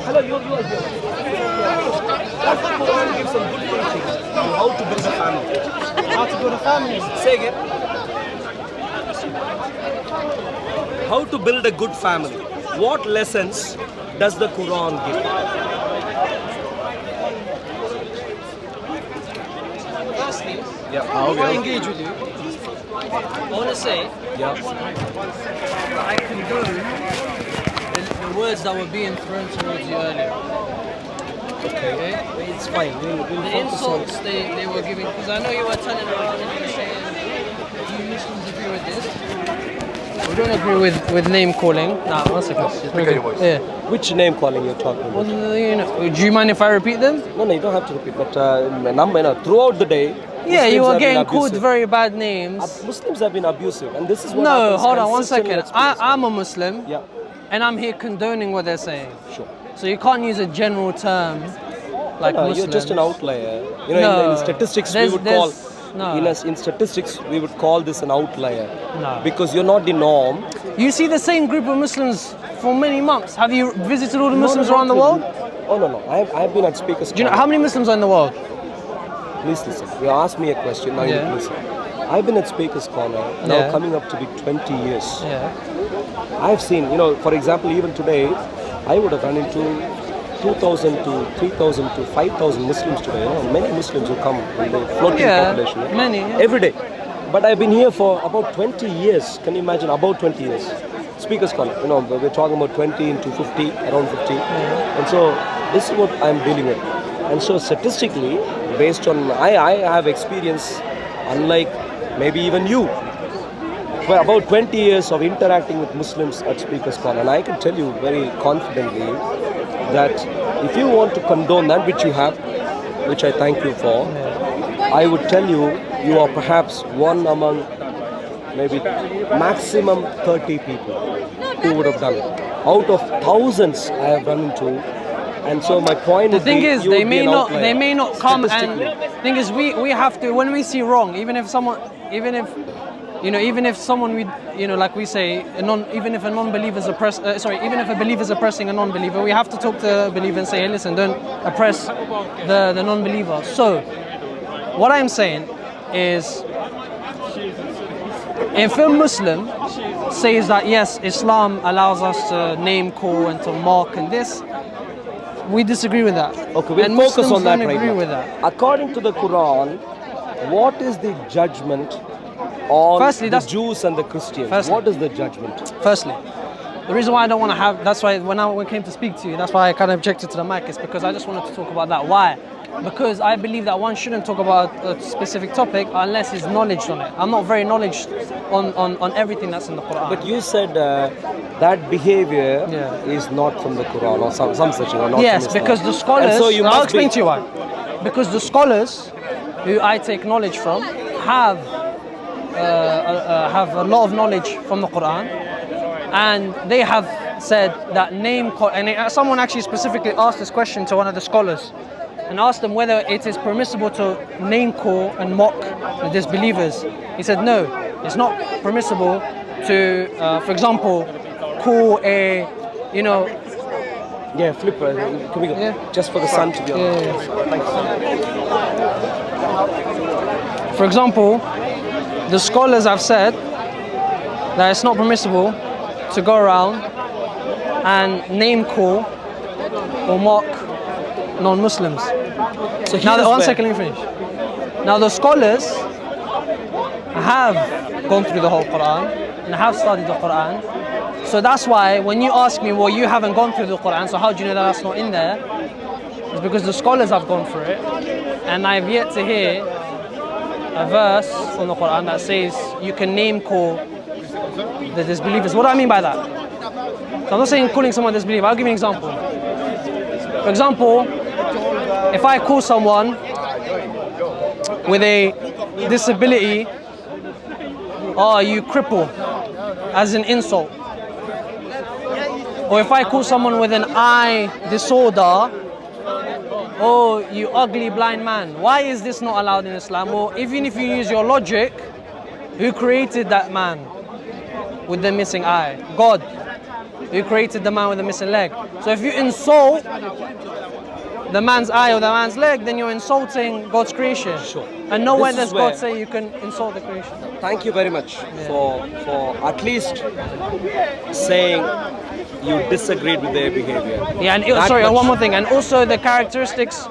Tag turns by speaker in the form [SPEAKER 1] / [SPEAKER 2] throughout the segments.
[SPEAKER 1] Hello, you are here. Does the Quran give some good teachings on how to build a family?
[SPEAKER 2] How to build a family?
[SPEAKER 1] Say again. How to build a good family? What lessons does the Quran give?
[SPEAKER 2] Firstly,
[SPEAKER 1] Yeah.
[SPEAKER 2] before I engage with you, I want to say
[SPEAKER 1] Yeah.
[SPEAKER 2] that I condone the words that were being thrown towards you earlier. Okay?
[SPEAKER 1] It's fine. We'll
[SPEAKER 2] The
[SPEAKER 1] focus on.
[SPEAKER 2] insults they were giving, because I know you were turning around and you were saying, do you Muslims agree with this? We don't agree with name calling. Nah, one second.
[SPEAKER 3] Pick up your voice.
[SPEAKER 2] Yeah.
[SPEAKER 1] Which name calling you're talking
[SPEAKER 2] Well,
[SPEAKER 1] about?
[SPEAKER 2] you know, do you mind if I repeat them?
[SPEAKER 1] No, you don't have to repeat. But throughout the day,
[SPEAKER 2] Yeah, you
[SPEAKER 1] Muslims
[SPEAKER 2] were
[SPEAKER 1] have been
[SPEAKER 2] getting called
[SPEAKER 1] abusive.
[SPEAKER 2] very bad names.
[SPEAKER 1] Muslims have been abusive, and this is what
[SPEAKER 2] No,
[SPEAKER 1] happens
[SPEAKER 2] hold on one
[SPEAKER 1] consistently
[SPEAKER 2] second.
[SPEAKER 1] at speakers.
[SPEAKER 2] I'm a Muslim,
[SPEAKER 1] Yeah,
[SPEAKER 2] and I'm here condoning what they're saying.
[SPEAKER 1] sure.
[SPEAKER 2] So you can't use a general term like
[SPEAKER 1] No,
[SPEAKER 2] Muslims.
[SPEAKER 1] you're just an outlier. You know,
[SPEAKER 2] No,
[SPEAKER 1] in statistics we
[SPEAKER 2] there's-
[SPEAKER 1] would call.
[SPEAKER 2] there's- no.
[SPEAKER 1] In statistics we would call this an outlier.
[SPEAKER 2] No.
[SPEAKER 1] Because you're not the norm.
[SPEAKER 2] You see the same group of Muslims for many months. Have you visited all the Muslims
[SPEAKER 1] No,
[SPEAKER 2] around the
[SPEAKER 1] not
[SPEAKER 2] world?
[SPEAKER 1] really. Oh no. I've been at speakers.
[SPEAKER 2] Do you know how many Muslims are in the world?
[SPEAKER 1] Please listen. You asked me a question. Now
[SPEAKER 2] Yeah.
[SPEAKER 1] you listen. I've been at Speakers Corner now
[SPEAKER 2] Yeah.
[SPEAKER 1] coming up to be 20 years.
[SPEAKER 2] Yeah.
[SPEAKER 1] I've seen, for example, even today, I would have run into 2,000 to 3,000 to 5,000 Muslims today. Many Muslims who come in the floating
[SPEAKER 2] Yeah,
[SPEAKER 1] population.
[SPEAKER 2] many, yeah.
[SPEAKER 1] Every day. But I've been here for about 20 years. Can you imagine? About 20 years. Speakers Corner. We're talking about 20 into 50, around 50.
[SPEAKER 2] Yeah.
[SPEAKER 1] And so this is what I'm dealing with. And so statistically, based on, I have experience, unlike maybe even you, for about 20 years of interacting with Muslims at Speakers Corner. And I can tell you very confidently that if you want to condone that, which you have, which I thank you for, I would tell you, you are perhaps one among maybe maximum 30 people who would have done it. Out of thousands I have run into. And so my point
[SPEAKER 2] The thing is, they may not come and
[SPEAKER 1] statistically.
[SPEAKER 2] thing is we have to, when we see wrong, even if someone we like we say even if a non-believer is even if a believer is oppressing a non-believer, we have to talk to a believer and say, hey, listen, don't oppress the non-believer. So what I'm saying is, if a Muslim says that yes, Islam allows us to name call and to mock and this, we disagree with that.
[SPEAKER 1] Okay, we'll
[SPEAKER 2] and
[SPEAKER 1] focus
[SPEAKER 2] Muslims
[SPEAKER 1] on that
[SPEAKER 2] don't
[SPEAKER 1] right
[SPEAKER 2] agree
[SPEAKER 1] now.
[SPEAKER 2] with that.
[SPEAKER 1] According to the Quran, what is the judgment on
[SPEAKER 2] Firstly,
[SPEAKER 1] the
[SPEAKER 2] that's-
[SPEAKER 1] Jews and the Christians?
[SPEAKER 2] Firstly.
[SPEAKER 1] What is the judgment?
[SPEAKER 2] Firstly, the reason why I don't want to have, that's why when I came to speak to you, that's why I kind of objected to the mic, is because I just wanted to talk about that. Why? Because I believe that one shouldn't talk about a specific topic unless he's knowledgeable on it. I'm not very knowledgeable on everything that's in the Quran.
[SPEAKER 1] But you said that behavior
[SPEAKER 2] Yeah.
[SPEAKER 1] is not from the Quran or some such, not
[SPEAKER 2] Yes,
[SPEAKER 1] from Islam.
[SPEAKER 2] because the scholars,
[SPEAKER 1] And so you
[SPEAKER 2] I'll
[SPEAKER 1] must
[SPEAKER 2] explain
[SPEAKER 1] be,
[SPEAKER 2] to you why. Because the scholars who I take knowledge from have a lot of knowledge from the Quran, and they have said that name call, and someone actually specifically asked this question to one of the scholars and asked them whether it is permissible to name call and mock the disbelievers. He said no, it's not permissible to, for example, call a,
[SPEAKER 1] Yeah, flip. Can we go?
[SPEAKER 2] Yeah.
[SPEAKER 1] Just for the sun to be on.
[SPEAKER 2] For example, the scholars have said that it's not permissible to go around and name call or mock non-Muslims.
[SPEAKER 1] So
[SPEAKER 2] Now,
[SPEAKER 1] here's
[SPEAKER 2] one
[SPEAKER 1] where-
[SPEAKER 2] second, let me finish. Now, the scholars have gone through the whole Quran and have studied the Quran. So that's why when you ask me, well, you haven't gone through the Quran, so how do you know that that's not in there? It's because the scholars have gone through it, and I've yet to hear a verse from the Quran that says you can name call the disbelievers. What do I mean by that? So I'm not saying calling someone a disbeliever. I'll give you an example. For example, if I call someone with a disability, oh, you cripple, as an insult. Or if I call someone with an eye disorder, oh, you ugly blind man. Why is this not allowed in Islam? Or even if you use your logic, who created that man with the missing eye? God. who created the man with the missing leg. So if you insult the man's eye or the man's leg, then you're insulting God's creation.
[SPEAKER 1] Sure.
[SPEAKER 2] And nowhere
[SPEAKER 1] This is
[SPEAKER 2] does God
[SPEAKER 1] where-
[SPEAKER 2] say you can insult the creation.
[SPEAKER 1] Thank you very much for at least saying you disagreed with their behavior.
[SPEAKER 2] Yeah, and
[SPEAKER 1] That
[SPEAKER 2] sorry, and
[SPEAKER 1] much.
[SPEAKER 2] one more thing, and also the characteristics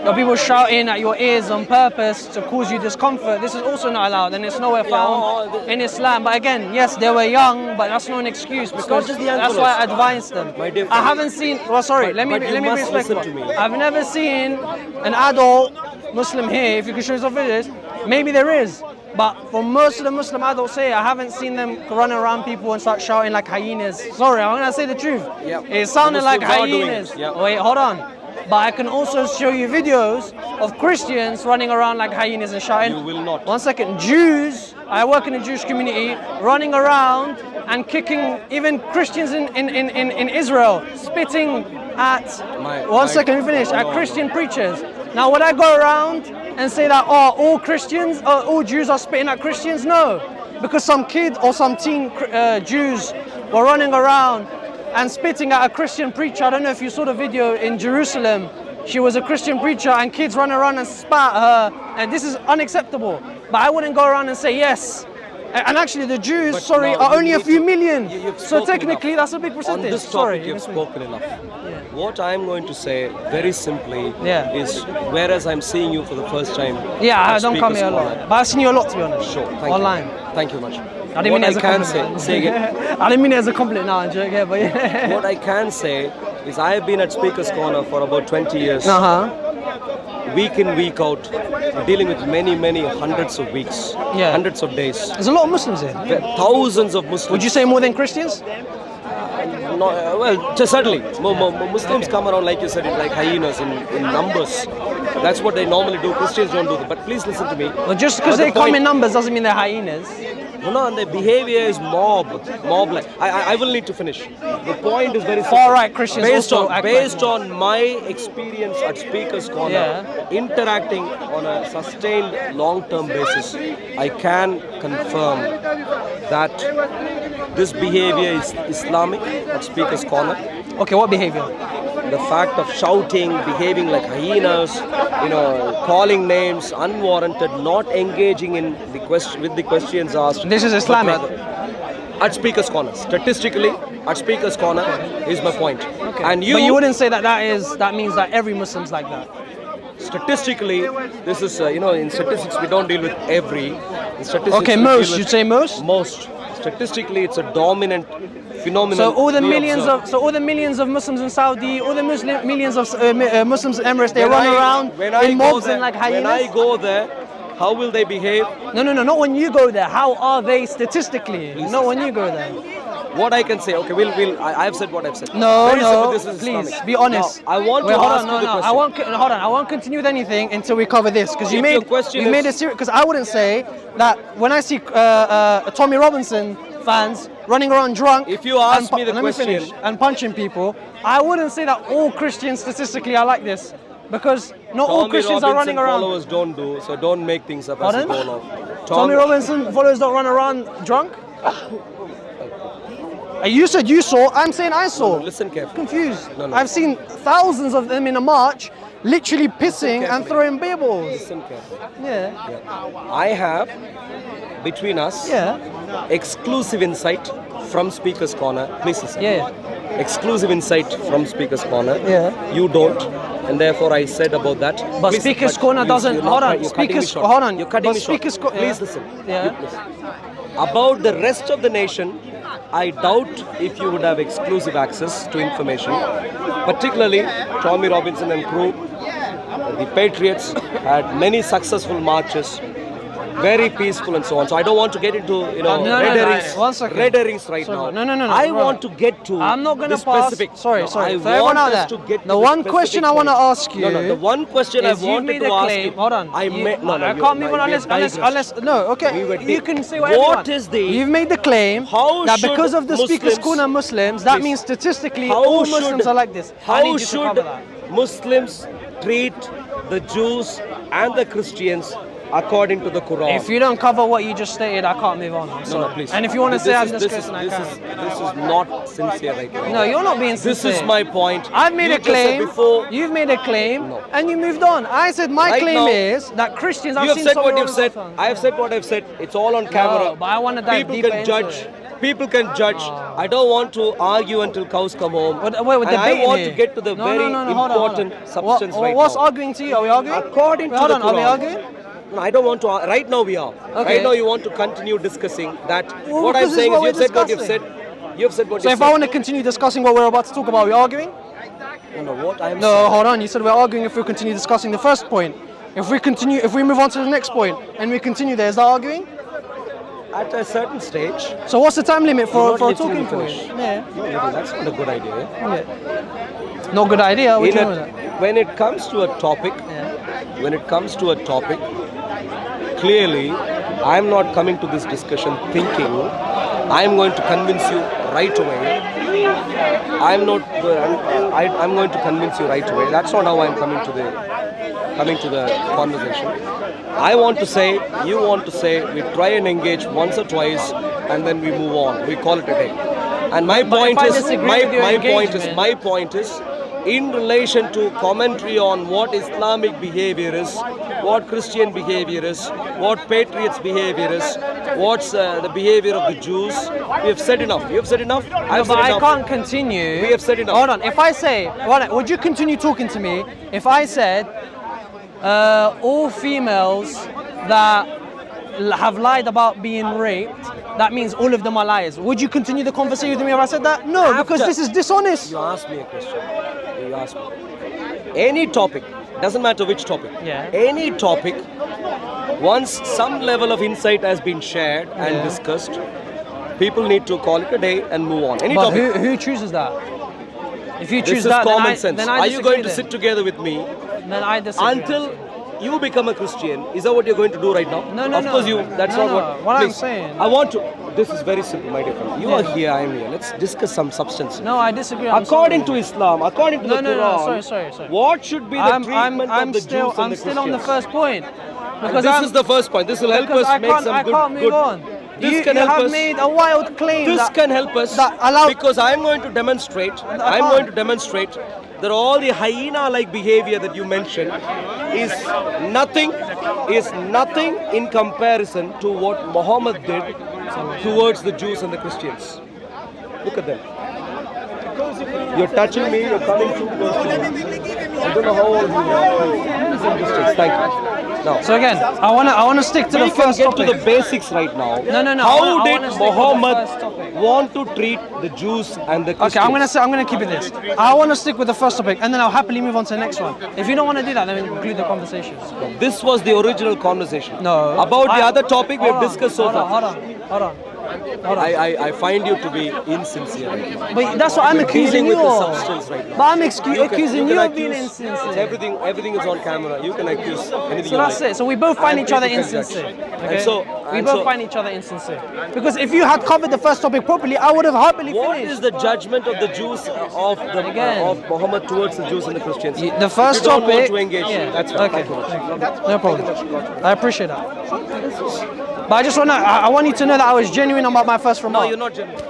[SPEAKER 2] of people shouting at your ears on purpose to cause you discomfort. This is also not allowed, and it's nowhere found in Islam. But again, yes, they were young, but that's not an excuse because
[SPEAKER 1] just the
[SPEAKER 2] that's
[SPEAKER 1] young
[SPEAKER 2] why I
[SPEAKER 1] fellows.
[SPEAKER 2] advised them.
[SPEAKER 1] My dear
[SPEAKER 2] I
[SPEAKER 1] friend.
[SPEAKER 2] haven't seen. Well, sorry,
[SPEAKER 1] But-
[SPEAKER 2] let me
[SPEAKER 1] but you
[SPEAKER 2] be
[SPEAKER 1] must listen
[SPEAKER 2] respectful.
[SPEAKER 1] to me.
[SPEAKER 2] I've never seen an adult Muslim here. If you can show some videos, maybe there is. But for most of the Muslim adults here, I haven't seen them run around people and start shouting like hyenas. Sorry, I'm gonna say the truth.
[SPEAKER 1] Yep.
[SPEAKER 2] It sounded
[SPEAKER 1] The
[SPEAKER 2] like
[SPEAKER 1] Muslims are doing
[SPEAKER 2] hyenas.
[SPEAKER 1] it, yep.
[SPEAKER 2] Wait, hold on. But I can also show you videos of Christians running around like hyenas and shouting.
[SPEAKER 1] You will not.
[SPEAKER 2] One second. Jews, I work in a Jewish community, running around and kicking even Christians in Israel, spitting at, one second, let me finish, at Christian preachers. Now, would I go around and say that, oh, all Christians, all Jews are spitting at Christians? No. Because some kid or some teen Jews were running around and spitting at a Christian preacher. I don't know if you saw the video in Jerusalem. She was a Christian preacher and kids run around and spat at her. And this is unacceptable. But I wouldn't go around and say yes. And actually the Jews,
[SPEAKER 1] But
[SPEAKER 2] sorry,
[SPEAKER 1] now
[SPEAKER 2] are
[SPEAKER 1] you
[SPEAKER 2] only a
[SPEAKER 1] need
[SPEAKER 2] few
[SPEAKER 1] to-
[SPEAKER 2] million.
[SPEAKER 1] you've
[SPEAKER 2] So
[SPEAKER 1] spoken
[SPEAKER 2] technically
[SPEAKER 1] enough.
[SPEAKER 2] that's a big percentage.
[SPEAKER 1] On this topic,
[SPEAKER 2] Sorry.
[SPEAKER 1] you've spoken enough. What I'm going to say very simply
[SPEAKER 2] Yeah.
[SPEAKER 1] is, whereas I'm seeing you for the first time,
[SPEAKER 2] Yeah, I
[SPEAKER 1] at
[SPEAKER 2] don't come
[SPEAKER 1] Speaker's
[SPEAKER 2] here a
[SPEAKER 1] Corner.
[SPEAKER 2] lot. But I've seen you a lot, to be honest.
[SPEAKER 1] Sure, thank
[SPEAKER 2] Online.
[SPEAKER 1] you. Thank you much.
[SPEAKER 2] I didn't mean
[SPEAKER 1] What
[SPEAKER 2] it as
[SPEAKER 1] I
[SPEAKER 2] a
[SPEAKER 1] can
[SPEAKER 2] compliment.
[SPEAKER 1] say again.
[SPEAKER 2] I didn't mean it as a compliment now, I'm joking, yeah, but yeah.
[SPEAKER 1] What I can say is I've been at Speaker's Corner for about 20 years,
[SPEAKER 2] Uh-huh.
[SPEAKER 1] week in, week out, dealing with many hundreds of weeks,
[SPEAKER 2] Yeah.
[SPEAKER 1] hundreds of days,
[SPEAKER 2] There's a lot of Muslims here.
[SPEAKER 1] thousands of Muslims.
[SPEAKER 2] Would you say more than Christians?
[SPEAKER 1] No, well, certainly. Muslims come around, like you said, like hyenas in numbers. That's what they normally do. Christians don't do that. But please listen to me.
[SPEAKER 2] Well, just because
[SPEAKER 1] But
[SPEAKER 2] they
[SPEAKER 1] the
[SPEAKER 2] come
[SPEAKER 1] point-
[SPEAKER 2] in numbers doesn't mean they're hyenas.
[SPEAKER 1] No, and their behavior is mob-like. I will need to finish. The point is very simple.
[SPEAKER 2] Far right Christians
[SPEAKER 1] based
[SPEAKER 2] also
[SPEAKER 1] on
[SPEAKER 2] act
[SPEAKER 1] based
[SPEAKER 2] like
[SPEAKER 1] on my experience at Speaker's Corner,
[SPEAKER 2] Yeah.
[SPEAKER 1] interacting on a sustained long-term basis, I can confirm that this behavior is Islamic at Speaker's Corner.
[SPEAKER 2] Okay, what behavior?
[SPEAKER 1] The fact of shouting, behaving like hyenas, calling names, unwarranted, not engaging in the question with the questions asked.
[SPEAKER 2] This is
[SPEAKER 1] but
[SPEAKER 2] Islamic.
[SPEAKER 1] rather- At Speaker's Corner, statistically, at Speaker's Corner is my point.
[SPEAKER 2] Okay.
[SPEAKER 1] And
[SPEAKER 2] But you wouldn't say that means that every Muslim's like that.
[SPEAKER 1] statistically, this is in statistics we don't deal with every. In statistics,
[SPEAKER 2] Okay,
[SPEAKER 1] we deal
[SPEAKER 2] most.
[SPEAKER 1] with
[SPEAKER 2] You'd say most?
[SPEAKER 1] Most. Statistically, it's a dominant phenomenon.
[SPEAKER 2] So all the
[SPEAKER 1] we
[SPEAKER 2] millions of Muslims in Saudi, all the millions of Muslims in Emirates, they
[SPEAKER 1] When
[SPEAKER 2] run
[SPEAKER 1] I-
[SPEAKER 2] around
[SPEAKER 1] when I
[SPEAKER 2] in
[SPEAKER 1] go
[SPEAKER 2] mobs
[SPEAKER 1] there-
[SPEAKER 2] and like
[SPEAKER 1] When I
[SPEAKER 2] hyenas.
[SPEAKER 1] go there, how will they behave?
[SPEAKER 2] No, not when you go there. How are they statistically? Not when you go there.
[SPEAKER 1] What I can say, okay, I've said what I've said.
[SPEAKER 2] No,
[SPEAKER 1] Very
[SPEAKER 2] no,
[SPEAKER 1] simple, this is
[SPEAKER 2] please
[SPEAKER 1] Islamic.
[SPEAKER 2] be honest.
[SPEAKER 1] Now, I want
[SPEAKER 2] Wait,
[SPEAKER 1] to
[SPEAKER 2] hold
[SPEAKER 1] ask
[SPEAKER 2] on,
[SPEAKER 1] you the question.
[SPEAKER 2] hold on. I won't continue with anything until we cover this because you
[SPEAKER 1] If
[SPEAKER 2] made
[SPEAKER 1] your question
[SPEAKER 2] you
[SPEAKER 1] is-
[SPEAKER 2] made a serious. Because I wouldn't say that when I see Tommy Robinson fans running around drunk.
[SPEAKER 1] If you ask
[SPEAKER 2] and pu-
[SPEAKER 1] me the
[SPEAKER 2] let
[SPEAKER 1] question-
[SPEAKER 2] finish, and punching people, I wouldn't say that all Christians statistically are like this because not all
[SPEAKER 1] Tommy
[SPEAKER 2] Christians
[SPEAKER 1] Robinson
[SPEAKER 2] are running around.
[SPEAKER 1] followers don't do, so don't make things up as you
[SPEAKER 2] Pardon?
[SPEAKER 1] go along.
[SPEAKER 2] Tommy Robinson followers don't run around drunk. You said you saw. I'm saying I saw.
[SPEAKER 1] No, listen carefully.
[SPEAKER 2] Confused.
[SPEAKER 1] No.
[SPEAKER 2] I've seen thousands of them in a march, literally pissing and
[SPEAKER 1] carefully.
[SPEAKER 2] throwing beer balls.
[SPEAKER 1] Listen carefully.
[SPEAKER 2] Yeah.
[SPEAKER 1] I have, between us,
[SPEAKER 2] Yeah.
[SPEAKER 1] exclusive insight from Speaker's Corner. Please listen.
[SPEAKER 2] Yeah.
[SPEAKER 1] Exclusive insight from Speaker's Corner.
[SPEAKER 2] Yeah.
[SPEAKER 1] You don't, and therefore I said about that.
[SPEAKER 2] But
[SPEAKER 1] Please,
[SPEAKER 2] Speaker's
[SPEAKER 1] but
[SPEAKER 2] Corner
[SPEAKER 1] you-
[SPEAKER 2] doesn't.
[SPEAKER 1] you're not
[SPEAKER 2] Hold
[SPEAKER 1] right,
[SPEAKER 2] on.
[SPEAKER 1] you're cutting me
[SPEAKER 2] Speaker's.
[SPEAKER 1] short.
[SPEAKER 2] Hold on.
[SPEAKER 1] You're cutting
[SPEAKER 2] But
[SPEAKER 1] me short.
[SPEAKER 2] Speaker's.
[SPEAKER 1] Please listen.
[SPEAKER 2] Yeah.
[SPEAKER 1] You listen. About the rest of the nation, I doubt if you would have exclusive access to information. Particularly, Tommy Robinson and crew, the Patriots had many successful marches, very peaceful and so on. So I don't want to get into
[SPEAKER 2] no,
[SPEAKER 1] red herrings,
[SPEAKER 2] one second.
[SPEAKER 1] red herrings right
[SPEAKER 2] Sorry,
[SPEAKER 1] now.
[SPEAKER 2] no,
[SPEAKER 1] I
[SPEAKER 2] bro.
[SPEAKER 1] want to get to.
[SPEAKER 2] I'm not gonna
[SPEAKER 1] the
[SPEAKER 2] pass.
[SPEAKER 1] specific.
[SPEAKER 2] Sorry.
[SPEAKER 1] I
[SPEAKER 2] For everyone
[SPEAKER 1] want
[SPEAKER 2] out
[SPEAKER 1] us
[SPEAKER 2] there,
[SPEAKER 1] to get
[SPEAKER 2] the
[SPEAKER 1] to
[SPEAKER 2] one
[SPEAKER 1] specific
[SPEAKER 2] question I want to
[SPEAKER 1] point.
[SPEAKER 2] ask you.
[SPEAKER 1] No, the one question I
[SPEAKER 2] is you
[SPEAKER 1] wanted
[SPEAKER 2] made
[SPEAKER 1] to
[SPEAKER 2] a
[SPEAKER 1] ask
[SPEAKER 2] claim.
[SPEAKER 1] you.
[SPEAKER 2] Hold on.
[SPEAKER 1] I
[SPEAKER 2] You-
[SPEAKER 1] no,
[SPEAKER 2] can't move on unless no. Okay.
[SPEAKER 1] We were
[SPEAKER 2] You
[SPEAKER 1] di-
[SPEAKER 2] can say whatever you
[SPEAKER 1] What
[SPEAKER 2] want.
[SPEAKER 1] is the-
[SPEAKER 2] You've made the claim
[SPEAKER 1] How
[SPEAKER 2] that
[SPEAKER 1] should
[SPEAKER 2] because of the Speaker's
[SPEAKER 1] Muslims-
[SPEAKER 2] Corner Muslims, that
[SPEAKER 1] Please.
[SPEAKER 2] means statistically
[SPEAKER 1] How
[SPEAKER 2] all
[SPEAKER 1] should-
[SPEAKER 2] Muslims are like this. I
[SPEAKER 1] How
[SPEAKER 2] need you to
[SPEAKER 1] should
[SPEAKER 2] cover that.
[SPEAKER 1] Muslims treat the Jews and the Christians according to the Quran.
[SPEAKER 2] If you don't cover what you just stated, I can't move on. I'm sorry.
[SPEAKER 1] No, please.
[SPEAKER 2] And if you want to say I'm just
[SPEAKER 1] this
[SPEAKER 2] cursing, I
[SPEAKER 1] this
[SPEAKER 2] can.
[SPEAKER 1] is not sincere right now.
[SPEAKER 2] No, you're not being
[SPEAKER 1] This
[SPEAKER 2] sincere.
[SPEAKER 1] is my point.
[SPEAKER 2] I've made
[SPEAKER 1] You
[SPEAKER 2] a
[SPEAKER 1] just said
[SPEAKER 2] claim.
[SPEAKER 1] before.
[SPEAKER 2] You've made a claim,
[SPEAKER 1] No.
[SPEAKER 2] and you moved on. I said my
[SPEAKER 1] Right
[SPEAKER 2] claim
[SPEAKER 1] now,
[SPEAKER 2] is that Christians. I've
[SPEAKER 1] You have
[SPEAKER 2] seen
[SPEAKER 1] said
[SPEAKER 2] some
[SPEAKER 1] what
[SPEAKER 2] of
[SPEAKER 1] you've
[SPEAKER 2] your
[SPEAKER 1] said.
[SPEAKER 2] songs.
[SPEAKER 1] I have said what I've said. It's all on camera.
[SPEAKER 2] but I wanna dive
[SPEAKER 1] People
[SPEAKER 2] deeper
[SPEAKER 1] can
[SPEAKER 2] into
[SPEAKER 1] judge.
[SPEAKER 2] it.
[SPEAKER 1] People can judge. I don't want to argue until cows come home.
[SPEAKER 2] Wait,
[SPEAKER 1] and I
[SPEAKER 2] debating
[SPEAKER 1] want
[SPEAKER 2] here.
[SPEAKER 1] to get to the
[SPEAKER 2] No,
[SPEAKER 1] very
[SPEAKER 2] hold on, hold
[SPEAKER 1] important
[SPEAKER 2] on.
[SPEAKER 1] substance right
[SPEAKER 2] What's
[SPEAKER 1] now.
[SPEAKER 2] arguing to you? Are we arguing?
[SPEAKER 1] According
[SPEAKER 2] Wait,
[SPEAKER 1] to
[SPEAKER 2] hold
[SPEAKER 1] the
[SPEAKER 2] on. Are we
[SPEAKER 1] Quran.
[SPEAKER 2] arguing?
[SPEAKER 1] No, I don't want to. Right now we are.
[SPEAKER 2] Okay.
[SPEAKER 1] Right now you want to continue discussing that.
[SPEAKER 2] Well,
[SPEAKER 1] what I'm
[SPEAKER 2] because this is
[SPEAKER 1] saying
[SPEAKER 2] what
[SPEAKER 1] is you've
[SPEAKER 2] we're
[SPEAKER 1] said what you've
[SPEAKER 2] discussing.
[SPEAKER 1] said. You've said what
[SPEAKER 2] So
[SPEAKER 1] you've
[SPEAKER 2] if I
[SPEAKER 1] said.
[SPEAKER 2] want to continue discussing what we're about to talk about, are we arguing?
[SPEAKER 1] No, what I'm
[SPEAKER 2] No,
[SPEAKER 1] saying.
[SPEAKER 2] hold on. You said we're arguing if we continue discussing the first point. If we move on to the next point and we continue there, is that arguing?
[SPEAKER 1] At a certain stage,
[SPEAKER 2] So what's the time limit
[SPEAKER 1] You're
[SPEAKER 2] for
[SPEAKER 1] not
[SPEAKER 2] a
[SPEAKER 1] letting
[SPEAKER 2] talking
[SPEAKER 1] me
[SPEAKER 2] point?
[SPEAKER 1] finish.
[SPEAKER 2] Yeah.
[SPEAKER 1] that's not a good idea.
[SPEAKER 2] Yeah. No good idea. What do you mean with that?
[SPEAKER 1] When it comes to a topic, clearly, I'm not coming to this discussion thinking I'm going to convince you right away. I'm going to convince you right away. That's not how I'm coming to the conversation. I want to say, you want to say, we try and engage once or twice, and then we move on. We call it a day. And my point is, my point is, in relation to commentary on what Islamic behavior is, what Christian behavior is, what patriots behavior is, what's the behavior of the Jews, we have said enough. You have said enough? I've
[SPEAKER 2] But
[SPEAKER 1] said
[SPEAKER 2] I
[SPEAKER 1] enough.
[SPEAKER 2] can't continue.
[SPEAKER 1] We have said enough.
[SPEAKER 2] Hold on. If I say, would you continue talking to me if I said all females that have lied about being raped, that means all of them are liars? Would you continue the conversation with me if I said that? No, because this is dishonest.
[SPEAKER 1] You asked me a question. You asked me. Any topic, doesn't matter which topic.
[SPEAKER 2] Yeah.
[SPEAKER 1] Any topic, once some level of insight has been shared and
[SPEAKER 2] Yeah.
[SPEAKER 1] discussed, people need to call it a day and move on. Any
[SPEAKER 2] But
[SPEAKER 1] topic.
[SPEAKER 2] who chooses that? If you
[SPEAKER 1] This
[SPEAKER 2] choose
[SPEAKER 1] is
[SPEAKER 2] that,
[SPEAKER 1] common
[SPEAKER 2] then
[SPEAKER 1] sense.
[SPEAKER 2] then I
[SPEAKER 1] Are you going to
[SPEAKER 2] disagree
[SPEAKER 1] sit together with me
[SPEAKER 2] then. Then I disagree.
[SPEAKER 1] until you become a Christian? Is that what you're going to do right now?
[SPEAKER 2] No, no,
[SPEAKER 1] Of
[SPEAKER 2] no.
[SPEAKER 1] course you. That's
[SPEAKER 2] No,
[SPEAKER 1] not
[SPEAKER 2] no.
[SPEAKER 1] what.
[SPEAKER 2] What I'm
[SPEAKER 1] please.
[SPEAKER 2] saying-
[SPEAKER 1] I want to. This is very simple, my dear friend. You
[SPEAKER 2] Yeah.
[SPEAKER 1] are here. I am here. Let's discuss some substance.
[SPEAKER 2] No, I disagree. I'm
[SPEAKER 1] According
[SPEAKER 2] sorry.
[SPEAKER 1] to Islam, according to
[SPEAKER 2] No,
[SPEAKER 1] the
[SPEAKER 2] no,
[SPEAKER 1] Quran,
[SPEAKER 2] no, sorry.
[SPEAKER 1] what should be the treatment of the Jews and
[SPEAKER 2] I'm
[SPEAKER 1] the
[SPEAKER 2] still on the
[SPEAKER 1] Christians?
[SPEAKER 2] first point.
[SPEAKER 1] And
[SPEAKER 2] Because
[SPEAKER 1] this is the first point. This will help
[SPEAKER 2] because
[SPEAKER 1] us
[SPEAKER 2] I
[SPEAKER 1] make
[SPEAKER 2] can't,
[SPEAKER 1] some
[SPEAKER 2] I
[SPEAKER 1] good.
[SPEAKER 2] can't move
[SPEAKER 1] good.
[SPEAKER 2] on.
[SPEAKER 1] This
[SPEAKER 2] you
[SPEAKER 1] can
[SPEAKER 2] you
[SPEAKER 1] help
[SPEAKER 2] have
[SPEAKER 1] us.
[SPEAKER 2] made a wild claim
[SPEAKER 1] This
[SPEAKER 2] that,
[SPEAKER 1] can help us
[SPEAKER 2] that allow
[SPEAKER 1] because I'm going to demonstrate. I'm going to demonstrate that all the hyena-like behavior that you mentioned is nothing in comparison to what Muhammad did towards the Jews and the Christians. Look at them. You're touching me. You're coming too close to me. I don't know how old you are. Thank you. Now,
[SPEAKER 2] So again, I wanna stick to the
[SPEAKER 1] we can
[SPEAKER 2] first
[SPEAKER 1] get
[SPEAKER 2] topic.
[SPEAKER 1] to the basics right now.
[SPEAKER 2] No, no, no, I
[SPEAKER 1] How
[SPEAKER 2] wanna
[SPEAKER 1] did
[SPEAKER 2] stick with the
[SPEAKER 1] Muhammad
[SPEAKER 2] first topic.
[SPEAKER 1] want to treat the Jews and the Christians?
[SPEAKER 2] Okay, I'm gonna keep it this. I want to stick with the first topic, and then I'll happily move on to the next one. If you don't want to do that, then we'll conclude the conversation.
[SPEAKER 1] This was the original conversation.
[SPEAKER 2] No.
[SPEAKER 1] About the other topic we have
[SPEAKER 2] Hold on,
[SPEAKER 1] discussed so far.
[SPEAKER 2] Hold on.
[SPEAKER 1] I find you to be insincere.
[SPEAKER 2] But that's what I'm
[SPEAKER 1] We're
[SPEAKER 2] accusing
[SPEAKER 1] dealing
[SPEAKER 2] you
[SPEAKER 1] with the
[SPEAKER 2] of.
[SPEAKER 1] substance right now.
[SPEAKER 2] But I'm accusing you of being
[SPEAKER 1] accuse-
[SPEAKER 2] insincere.
[SPEAKER 1] Everything is on camera. You can accuse anything
[SPEAKER 2] So
[SPEAKER 1] you
[SPEAKER 2] that's
[SPEAKER 1] like.
[SPEAKER 2] it. So we both find
[SPEAKER 1] And
[SPEAKER 2] each other
[SPEAKER 1] people can judge.
[SPEAKER 2] insincere.
[SPEAKER 1] And
[SPEAKER 2] Okay?
[SPEAKER 1] so-
[SPEAKER 2] we
[SPEAKER 1] and
[SPEAKER 2] both
[SPEAKER 1] so-
[SPEAKER 2] find each other insincere. Because if you had covered the first topic properly, I would have happily
[SPEAKER 1] What
[SPEAKER 2] finished.
[SPEAKER 1] is the judgment of the Jews
[SPEAKER 2] Again.
[SPEAKER 1] of Muhammad towards the Jews and the Christians?
[SPEAKER 2] The first
[SPEAKER 1] if you don't
[SPEAKER 2] topic.
[SPEAKER 1] want to engage,
[SPEAKER 2] Yeah.
[SPEAKER 1] that's fine.
[SPEAKER 2] Okay.
[SPEAKER 1] Thank you.
[SPEAKER 2] No problem. I appreciate that. But I just want to. I want you to know that I was genuine about my first
[SPEAKER 1] No,
[SPEAKER 2] remark.
[SPEAKER 1] you're not genuine.